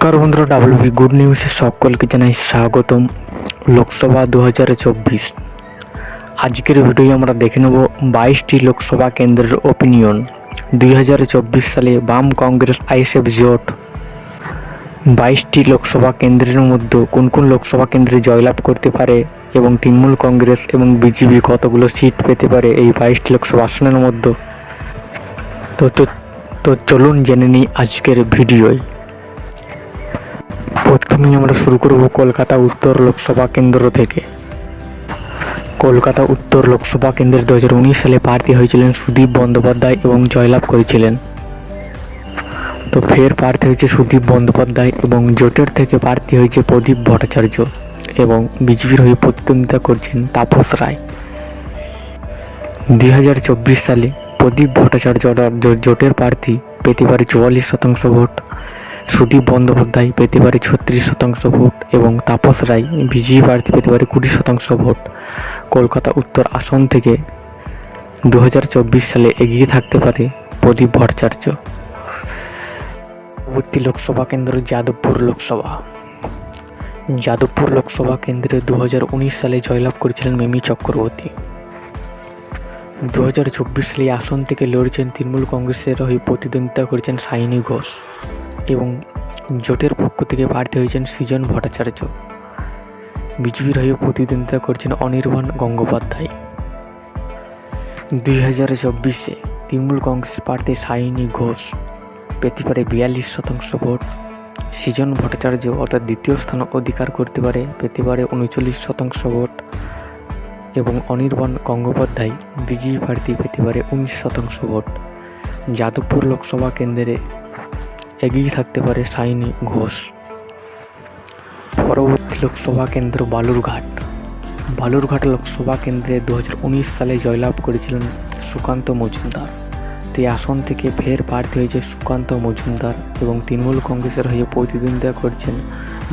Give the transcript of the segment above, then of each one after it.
নমস্কার বন্ধুরা, WB good নিউজে সকলকে জানাই স্বাগতম। লোকসভা 2024 আজকের ভিডিও আমরা দেখে নেব 22টি লোকসভা কেন্দ্রের ওপিনিয়ন। 2024 সালে বাম কংগ্রেস আইএসএফ জোট 22টি লোকসভা কেন্দ্রের মধ্যে কোন কোন লোকসভা কেন্দ্রে জয়লাভ করতে পারে এবং তৃণমূল কংগ্রেস এবং বিজেপি কতগুলো সিট পেতে পারে এই 22টি লোকসভা আসনের মধ্যে। তো চলুন জেনে নিই আজকের ভিডিওয়। প্রথমেই আমরা শুরু করব কলকাতা উত্তর লোকসভা কেন্দ্র থেকে। কলকাতা উত্তর লোকসভা কেন্দ্রের 2019 সালে প্রার্থী হয়েছিলেন সুদীপ বন্দ্যোপাধ্যায় এবং জয়লাভ করেছিলেন। তো ফের প্রার্থী হয়েছে সুদীপ বন্দ্যোপাধ্যায় এবং জোটের থেকে প্রার্থী হয়েছে প্রদীপ ভট্টাচার্য এবং বিজেপির হয়ে প্রতিদ্বন্দ্বিতা করছেন তাপস রায়। 2024 সালে প্রদীপ ভট্টাচার্য জোটের প্রার্থী পেতে পারে 44% ভোট, সুদীপ বন্দ্যোপাধ্যায় পেতে পারে 36% ভোট এবং তাপস রায় বিজেপি প্রার্থী পেতে পারে 20% ভোট। কলকাতা উত্তর আসন থেকে 2024 সালে এগিয়ে থাকতে পারে প্রদীপ ভট্টাচার্য। পরবর্তী লোকসভা কেন্দ্র যাদবপুর লোকসভা। যাদবপুর লোকসভা কেন্দ্রে 2019 সালে জয়লাভ করেছিলেন মিমি চক্রবর্তী। 2024 সালে আসন থেকে লড়ছেন তৃণমূল কংগ্রেসের হয়ে প্রতিদ্বন্দ্বিতা করেছেন সাইনী ঘোষ এবং জোটের পক্ষ থেকে প্রার্থী হয়েছেন সৃজন ভট্টাচার্য। বিজেপির হয়ে প্রতিদ্বন্দ্বিতা করছেন অনির্বাণ গঙ্গোপাধ্যায়। 2024-এ তৃণমূল কংগ্রেস প্রার্থী সাইনী ঘোষ পেতে পারে 42% ভোট, সৃজন ভট্টাচার্য অর্থাৎ দ্বিতীয় স্থান অধিকার করতে পারে পেতে পারে 39% ভোট এবং অনির্বাণ গঙ্গোপাধ্যায় বিজেপি প্রার্থী পেতে পারে 19% ভোট। যাদবপুর লোকসভা কেন্দ্রে এগিয়ে থাকতে পারে সাইনী ঘোষ। পরবর্তী লোকসভা কেন্দ্র বালুরঘাট। বালুরঘাট লোকসভা কেন্দ্রে 2019 সালে জয়লাভ করেছিলেন সুকান্ত মজুমদার। এই আসন থেকে ফের প্রার্থী হয়েছে সুকান্ত মজুমদার এবং তৃণমূল কংগ্রেসের হয়ে প্রতিদ্বন্দ্বিতা করছেন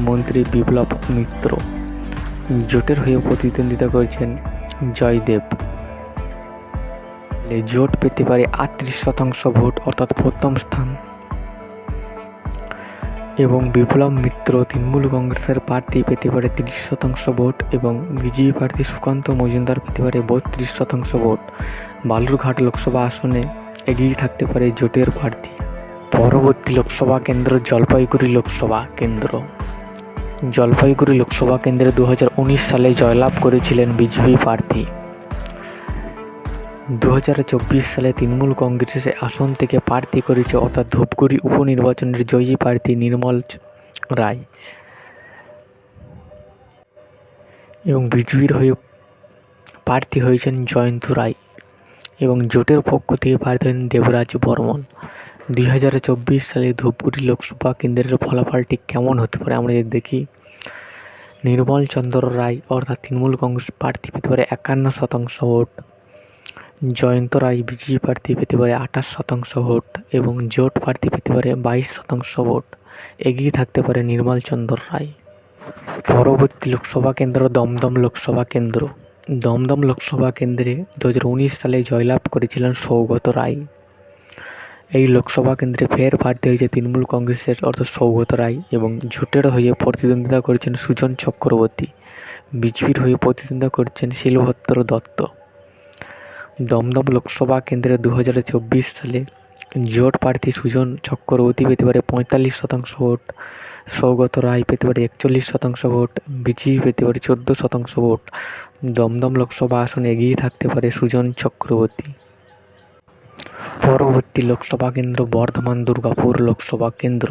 মন্ত্রী বিপ্লব মিত্র। জোটের হয়ে প্রতিদ্বন্দ্বিতা করছেন জয়দেব। জোট পেতে পারে 38% ভোট অর্থাৎ প্রথম স্থান এবং বিপ্লব মিত্র তৃণমূল কংগ্রেসের প্রার্থী পেতে পারে 30% ভোট এবং বিজেপি প্রার্থী সুকান্ত মজুমদার পেতে পারে 32% ভোট। বালুরঘাট লোকসভা আসনে এগিয়ে থাকতে পারে জোটের প্রার্থী। পরবর্তী লোকসভা কেন্দ্র জলপাইগুড়ি লোকসভা কেন্দ্র। জলপাইগুড়ি লোকসভা কেন্দ্রে 2019 সালে জয়লাভ করেছিলেন বিজেপি প্রার্থী। 2024 সালে তৃণমূল কংগ্রেসের আসন থেকে প্রার্থী করেছে অর্থাৎ ধূপগুড়ি উপনির্বাচনের জয়ী প্রার্থী নির্মল রায় এবং বিজেপির হয়ে প্রার্থী হয়েছেন জয়ন্ত রায় এবং জোটের পক্ষ থেকে প্রার্থী হয়েছেন দেবরাজ বর্মন। 2024 সালে ধূপগুড়ি লোকসভা কেন্দ্রের ফলাফলটি কেমন হতে পারে আমরা যদি দেখি, নির্মল চন্দ্র রায় অর্থাৎ তৃণমূল কংগ্রেস প্রার্থী পেতে পারে 51% ভোট, জয়ন্ত রায় বিজেপি প্রার্থী পেতে পারে 28% ভোট এবং জোট প্রার্থী পেতে পারে 22% ভোট। এগিয়ে থাকতে পারে নির্মল চন্দ্র রায়। পরবর্তী লোকসভা কেন্দ্র দমদম লোকসভা কেন্দ্র। দমদম লোকসভা কেন্দ্রে 2019 সালে জয়লাভ করেছিলেন সৌগত রায়। এই লোকসভা কেন্দ্রে ফের প্রার্থী হয়েছে তৃণমূল কংগ্রেসের অর্থাৎ সৌগত রায় এবং জোটের হয়ে প্রতিদ্বন্দ্বিতা করেছেন সুজন চক্রবর্তী। বিজেপির হয়ে প্রতিদ্বন্দ্বিতা করছেন শিলভদ্র দত্ত। দমদম লোকসভা কেন্দ্রে 2024 সালে জোট প্রার্থী সুজন চক্রবর্তী পেতে পারে 45% ভোট, সৌগত রায় পেতে পারে 41% ভোট, বিজেপি পেতে পারে 14% ভোট। দমদম লোকসভা আসনে এগিয়ে থাকতে পারে সুজন চক্রবর্তী। পরবর্তী লোকসভা কেন্দ্র বর্ধমান দুর্গাপুর লোকসভা কেন্দ্র।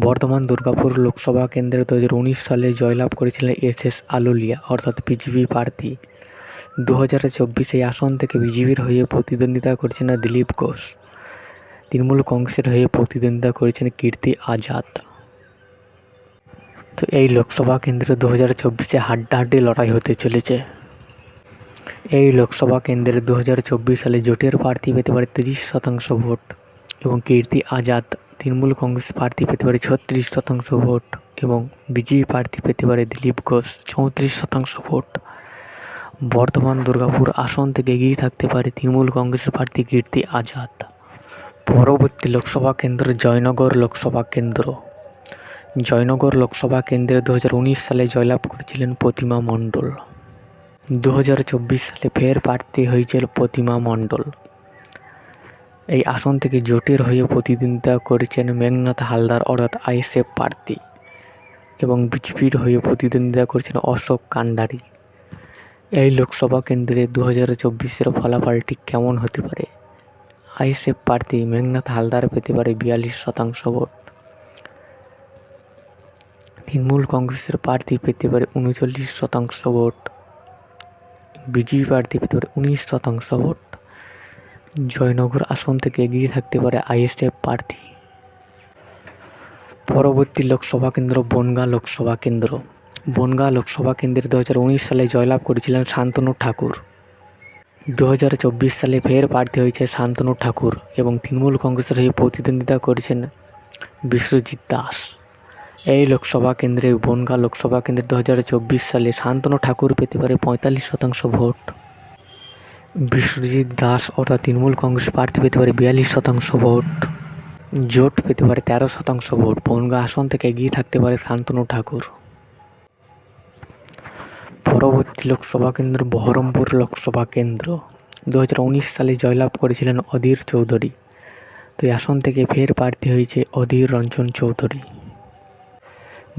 বর্ধমান দুর্গাপুর লোকসভা কেন্দ্রে 2019 সালে জয়লাভ করেছিলেন এস আলুলিয়া অর্থাৎ বিজেপি প্রার্থী। 2024 এই আসন থেকে বিজেপির হয়ে প্রতিদ্বন্দ্বিতা করছেন দিলীপ ঘোষ। তৃণমূল কংগ্রেসের হয়ে প্রতিদ্বন্দ্বিতা করেছেন কীর্তি আজাদ। তো এই লোকসভা কেন্দ্রে 2024-এ হাড্ডাহাড্ডি লড়াই হতে চলেছে। এই লোকসভা কেন্দ্রে 2024 সালে জোটের প্রার্থী পেতে পারে 30% ভোট এবং কীর্তি আজাদ তৃণমূল কংগ্রেস প্রার্থী পেতে পারে 36% ভোট এবং বিজেপি প্রার্থী পেতে পারে দিলীপ ঘোষ 34% ভোট। বর্ধমান দুর্গাপুর আসন থেকে এগিয়ে থাকতে পারে তৃণমূল কংগ্রেসের প্রার্থী কীর্তি আজাদ। পরবর্তী লোকসভা কেন্দ্র জয়নগর লোকসভা কেন্দ্র। জয়নগর লোকসভা কেন্দ্রে 2019 সালে জয়লাভ করেছিলেন প্রতিমা মণ্ডল। 2024 সালে ফের প্রার্থী হয়েছিল প্রতিমা মণ্ডল। এই আসন থেকে জোটের হয়ে প্রতিদ্বন্দ্বিতা করেছেন মেঘনাথ হালদার অর্থাৎ আইএসএফ প্রার্থী, এবং বিজেপির হয়ে প্রতিদ্বন্দ্বিতা করেছেন অশোক কান্ডারি। এই লোকসভা কেন্দ্রে 2024-এর ফলাফলটি কেমন হতে পারে? আইএসএফ প্রার্থী মেঘনাথ হালদার পেতে পারে 42% ভোট। তৃণমূল কংগ্রেসের প্রার্থী পেতে পারে 39% ভোট। বিজেপি প্রার্থী পেতে পারে 19% ভোট। জয়নগর আসন থেকে এগিয়ে থাকতে পারে আইএসএফ প্রার্থী। পরবর্তী লোকসভা কেন্দ্র বনগাঁ লোকসভা কেন্দ্র। বনগাঁ লোকসভা কেন্দ্রে 2019 সালে জয়লাভ করেছিলেন শান্তনু ঠাকুর। 2024 সালে ফের প্রার্থী হয়েছে শান্তনু ঠাকুর এবং তৃণমূল কংগ্রেসের হয়ে প্রতিদ্বন্দ্বিতা করেছেন বিশ্বজিৎ দাস। এই লোকসভা কেন্দ্রে বনগাঁ লোকসভা কেন্দ্রে 2024 সালে শান্তনু ঠাকুর পেতে পারে 45% ভোট। বিশ্বজিৎ দাস অর্থাৎ তৃণমূল কংগ্রেস প্রার্থী পেতে পারে 42% ভোট। জোট পেতে পারে 13% ভোট। বনগাঁ আসন থেকে এগিয়ে থাকতে পারে শান্তনু ঠাকুর। পরবর্তী লোকসভা কেন্দ্র বহরমপুর লোকসভা কেন্দ্র। 2019 সালে জয়লাভ করেছিলেন অধীর চৌধুরী। তো এই আসন থেকে ফের প্রার্থী হয়েছে অধীর রঞ্জন চৌধুরী।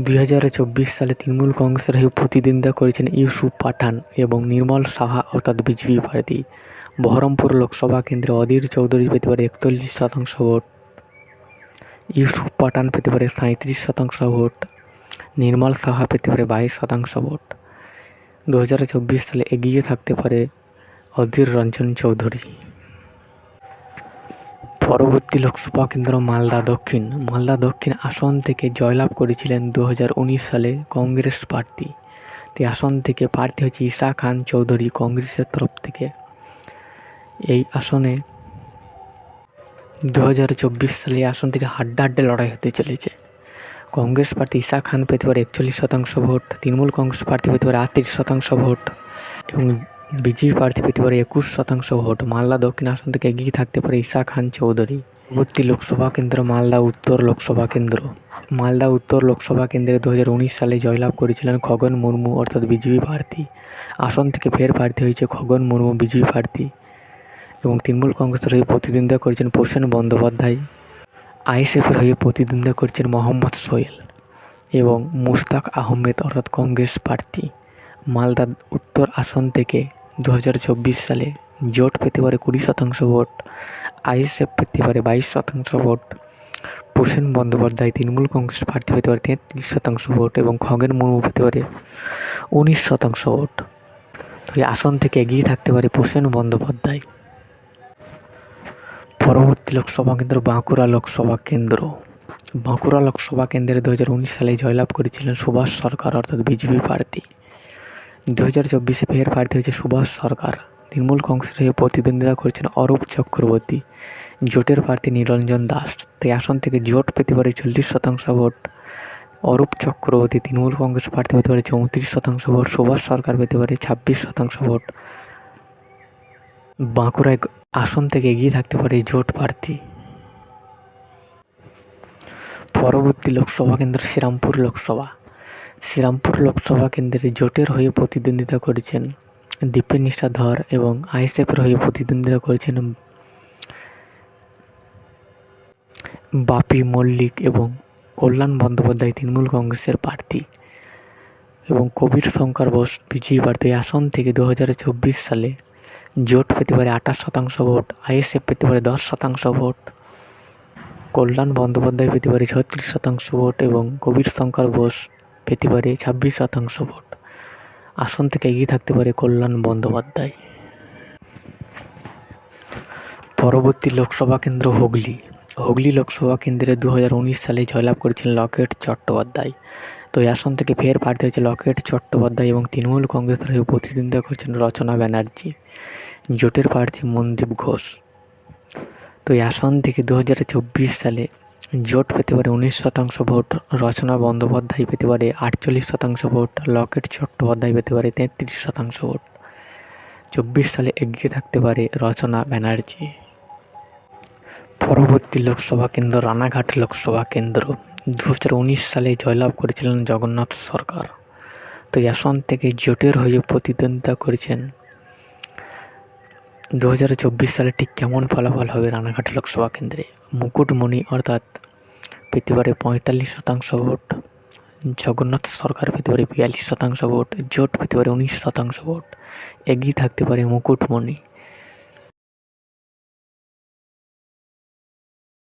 2024 সালে তৃণমূল কংগ্রেসের হয়ে প্রতিদ্বন্দ্বিতা করেছেন ইউসুফ পাঠান এবং নির্মল সাহা অর্থাৎ বিজেপি প্রার্থী। বহরমপুর লোকসভা কেন্দ্রে অধীর চৌধুরী পেতে পারে 41% ভোট। ইউসুফ পাঠান পেতে পারে 37% ভোট। নির্মল সাহা পেতে পারে 22% ভোট। 2024 সালে এগিয়ে থাকতে পারে অধীর রঞ্জন চৌধুরী। পরবর্তী লোকসভা কেন্দ্র মালদা দক্ষিণ। মালদা দক্ষিণ আসন থেকে জয়লাভ করেছিলেন 2019 সালে কংগ্রেস প্রার্থী। এই আসন থেকে প্রার্থী হচ্ছে ঈশা খান চৌধুরী কংগ্রেসের তরফ থেকে। এই আসনে 2024 সালে আসন থেকে হাড্ডাহাড্ডি লড়াই হতে চলেছে। কংগ্রেস প্রার্থী ঈশা খান পেতে পারে 41% ভোট। তৃণমূল কংগ্রেস প্রার্থী পেতে পারে 38% ভোট এবং বিজেপি প্রার্থী পেতে পারে 21% ভোট। মালদা দক্ষিণ আসন থেকে এগিয়ে থাকতে পারে ঈশা খান চৌধুরী। পরবর্তী লোকসভা কেন্দ্র মালদা উত্তর লোকসভা কেন্দ্র। মালদা উত্তর লোকসভা কেন্দ্রে 2019 সালে জয়লাভ করেছিলেন খগন মুর্মু অর্থাৎ বিজেপি প্রার্থী। আসন থেকে ফের প্রার্থী হয়েছে খগন মুর্মু বিজেপি প্রার্থী এবং তৃণমূল কংগ্রেসের হয়ে প্রতিদ্বন্দ্বিতা করেছেন প্রসেন বন্দ্যোপাধ্যায়। আইএসএফের হয়ে প্রতিদ্বন্দ্বিতা করছেন মোহাম্মদ সোহেল এবং মুশতাক আহমেদ অর্থাৎ কংগ্রেস প্রার্থী। মালদা উত্তর আসন থেকে 2024 সালে জোট পেতে পারে 20% ভোট। আইএসএফ পেতে পারে 22% ভোট। প্রসেন বন্দ্যোপাধ্যায় তৃণমূল কংগ্রেস প্রার্থী পেতে পারে 33% ভোট এবং খগেন মুর্মু পেতে পারে 19% ভোট। তো এই আসন থেকে এগিয়ে থাকতে পারে প্রসেন বন্দ্যোপাধ্যায়। পরবর্তী লোকসভা কেন্দ্র বাঁকুড়া লোকসভা কেন্দ্র। বাঁকুড়া লোকসভা কেন্দ্রে 2019 সালে জয়লাভ করেছিলেন সুভাষ সরকার অর্থাৎ বিজেপি প্রার্থী। 2024 ফের প্রার্থী হয়েছে সুভাষ সরকার। তৃণমূল কংগ্রেসের হয়ে প্রতিদ্বন্দ্বিতা করেছেন অরূপ চক্রবর্তী। জোটের প্রার্থী নিরঞ্জন দাস। তাই আসন থেকে জোট পেতে পারে 40% ভোট। অরূপ চক্রবর্তী তৃণমূল কংগ্রেস প্রার্থী পেতে পারে 34% ভোট। সুভাষ সরকার পেতে পারে 26% ভোট। বাঁকুড়ায় আসন থেকে এগিয়ে থাকতে পারে জোট প্রার্থী। পরবর্তী লোকসভা কেন্দ্র শ্রীরামপুর লোকসভা। শ্রীরামপুর লোকসভা কেন্দ্রে জোটের হয়ে প্রতিদ্বন্দ্বিতা করেছেন দীপেনিশা ধর এবং আইএসএফের হয়ে প্রতিদ্বন্দ্বিতা করেছেন বাপি মল্লিক এবং কল্যাণ বন্দ্যোপাধ্যায় তৃণমূল কংগ্রেসের প্রার্থী এবং কবির শঙ্কর বোস বিজেপি প্রার্থী। আসন থেকে 2024 সালে জোট পেতে পারে 28% ভোট। আইএসএফ পেতে পারে 10% ভোট। কল্যাণ বন্দ্যোপাধ্যায় পেতে পারে 36% ভোট এবং কবির শঙ্কর বোস পেতে পারে 26% ভোট। আসন থেকে এগিয়ে থাকতে পারে কল্যাণ বন্দ্যোপাধ্যায়। পরবর্তী লোকসভা কেন্দ্র হুগলি। হুগলি লোকসভা কেন্দ্রে 2019 সালে জয়লাভ করেছিলেন লকেট চট্টোপাধ্যায়। তো এই আসন থেকে ফের প্রার্থী হয়েছে লকেট চট্টোপাধ্যায় এবং তৃণমূল কংগ্রেসের হয়ে প্রতিদ্বন্দ্বিতা করছেন রচনা ব্যানার্জি। জোটের প্রার্থী মনদীপ ঘোষ। তো এই আসন থেকে 2024 সালে জোট পেতে পারে 19% ভোট। রচনা বন্দ্যোপাধ্যায় পেতে পারে 48% ভোট। লকেট চট্টোপাধ্যায় পেতে পারে 33% ভোট। 24 সালে এগিয়ে থাকতে পারে রচনা ব্যানার্জি। পরবর্তী লোকসভা কেন্দ্র রানাঘাট লোকসভা কেন্দ্র। 2019 সালে জয়লাভ করেছিলেন জগন্নাথ সরকার। তো এই আসন থেকে জোটের হয়ে প্রতিদ্বন্দ্বিতা করেছেন। 2024 সালে ঠিক কেমন ফলাফল হবে রানাঘাট লোকসভা কেন্দ্রে? মুকুটমণি অর্থাৎ পেতে পারে 45% ভোট, জগন্নাথ সরকার পেতে পারে 42% ভোট, জোট পেতে পারে 19% ভোট, এগিয়ে থাকতে পারে মুকুটমণি।